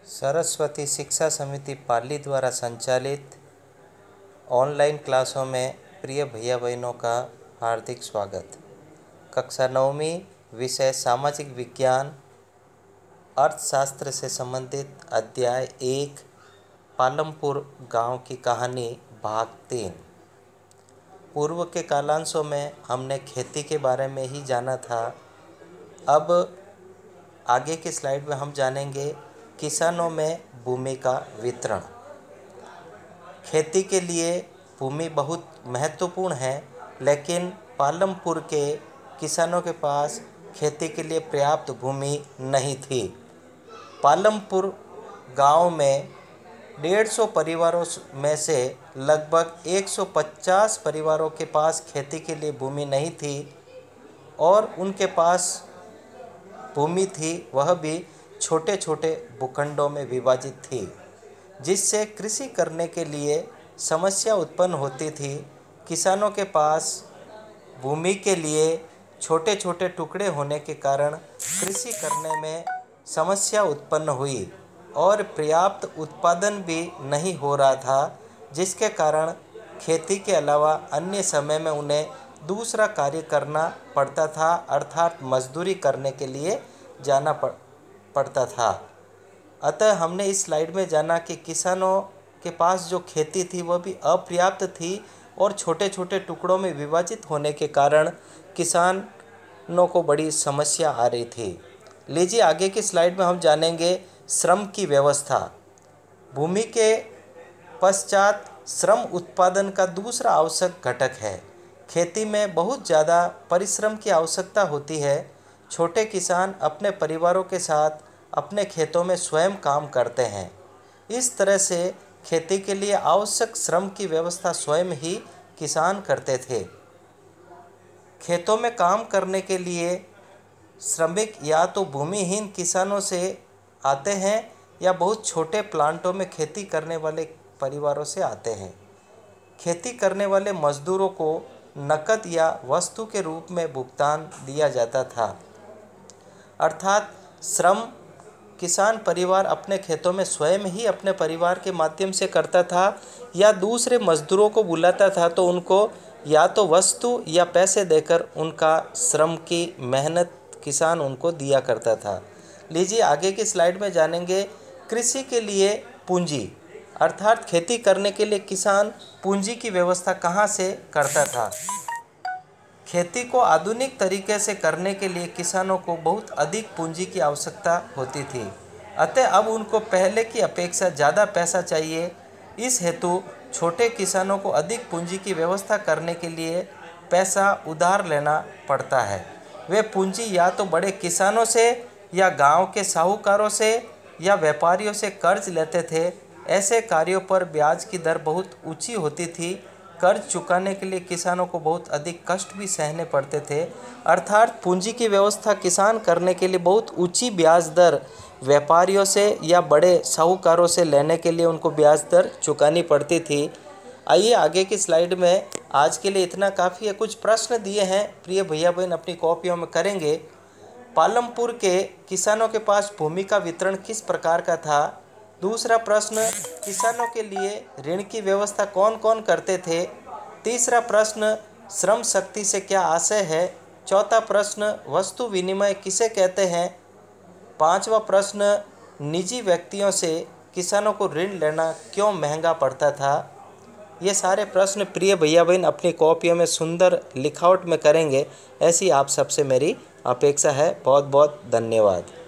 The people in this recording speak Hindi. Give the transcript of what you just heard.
सरस्वती शिक्षा समिति पाली द्वारा संचालित ऑनलाइन क्लासों में प्रिय भैया बहनों का हार्दिक स्वागत। कक्षा 9वीं विषय सामाजिक विज्ञान अर्थशास्त्र से संबंधित अध्याय 1 पालमपुर गांव की कहानी भाग 3। पूर्व के कालांशों में हमने खेती के बारे में ही जाना था। अब आगे की स्लाइड में हम जानेंगे किसानों में भूमि का वितरण। खेती के लिए भूमि बहुत महत्वपूर्ण है, लेकिन पालमपुर के किसानों के पास खेती के लिए पर्याप्त भूमि नहीं थी। पालमपुर गांव में 150 परिवारों में से लगभग 150 परिवारों के पास खेती के लिए भूमि नहीं थी, और उनके पास भूमि थी वह भी छोटे छोटे भूखंडों में विभाजित थी, जिससे कृषि करने के लिए समस्या उत्पन्न होती थी। किसानों के पास भूमि के लिए छोटे छोटे टुकड़े होने के कारण कृषि करने में समस्या उत्पन्न हुई और पर्याप्त उत्पादन भी नहीं हो रहा था, जिसके कारण खेती के अलावा अन्य समय में उन्हें दूसरा कार्य करना पड़ता था, अर्थात मजदूरी करने के लिए जाना पड़ता था। अतः हमने इस स्लाइड में जाना कि किसानों के पास जो खेती थी वह भी अपर्याप्त थी और छोटे छोटे टुकड़ों में विभाजित होने के कारण किसानों को बड़ी समस्या आ रही थी। लीजिए आगे की स्लाइड में हम जानेंगे श्रम की व्यवस्था। भूमि के पश्चात श्रम उत्पादन का दूसरा आवश्यक घटक है। खेती में बहुत ज़्यादा परिश्रम की आवश्यकता होती है। छोटे किसान अपने परिवारों के साथ अपने खेतों में स्वयं काम करते हैं। इस तरह से खेती के लिए आवश्यक श्रम की व्यवस्था स्वयं ही किसान करते थे। खेतों में काम करने के लिए श्रमिक या तो भूमिहीन किसानों से आते हैं या बहुत छोटे प्लांटों में खेती करने वाले परिवारों से आते हैं। खेती करने वाले मजदूरों को नकद या वस्तु के रूप में भुगतान दिया जाता था, अर्थात श्रम किसान परिवार अपने खेतों में स्वयं ही अपने परिवार के माध्यम से करता था या दूसरे मजदूरों को बुलाता था, तो उनको या तो वस्तु या पैसे देकर उनका श्रम की मेहनत किसान उनको दिया करता था। लीजिए आगे की स्लाइड में जानेंगे कृषि के लिए पूंजी, अर्थात खेती करने के लिए किसान पूंजी की व्यवस्था कहाँ से करता था। खेती को आधुनिक तरीके से करने के लिए किसानों को बहुत अधिक पूंजी की आवश्यकता होती थी, अतः अब उनको पहले की अपेक्षा ज़्यादा पैसा चाहिए। इस हेतु छोटे किसानों को अधिक पूंजी की व्यवस्था करने के लिए पैसा उधार लेना पड़ता है। वे पूंजी या तो बड़े किसानों से या गांव के साहूकारों से या व्यापारियों से कर्ज लेते थे। ऐसे कार्यों पर ब्याज की दर बहुत ऊंची होती थी। कर्ज चुकाने के लिए किसानों को बहुत अधिक कष्ट भी सहने पड़ते थे, अर्थात पूंजी की व्यवस्था किसान करने के लिए बहुत ऊंची ब्याज दर व्यापारियों से या बड़े साहूकारों से लेने के लिए उनको ब्याज दर चुकानी पड़ती थी। आइए आगे की स्लाइड में, आज के लिए इतना काफ़ी है। कुछ प्रश्न दिए हैं, प्रिय भैया बहन अपनी कॉपियों में करेंगे। पालमपुर के किसानों के पास भूमि का वितरण किस प्रकार का था। दूसरा प्रश्न, किसानों के लिए ऋण की व्यवस्था कौन कौन करते थे। तीसरा प्रश्न, श्रम शक्ति से क्या आशय है। चौथा प्रश्न, वस्तु विनिमय किसे कहते हैं। पांचवा प्रश्न, निजी व्यक्तियों से किसानों को ऋण लेना क्यों महंगा पड़ता था। ये सारे प्रश्न प्रिय भैया बहन अपनी कॉपियों में सुंदर लिखावट में करेंगे, ऐसी आप सबसे मेरी अपेक्षा है। बहुत बहुत धन्यवाद।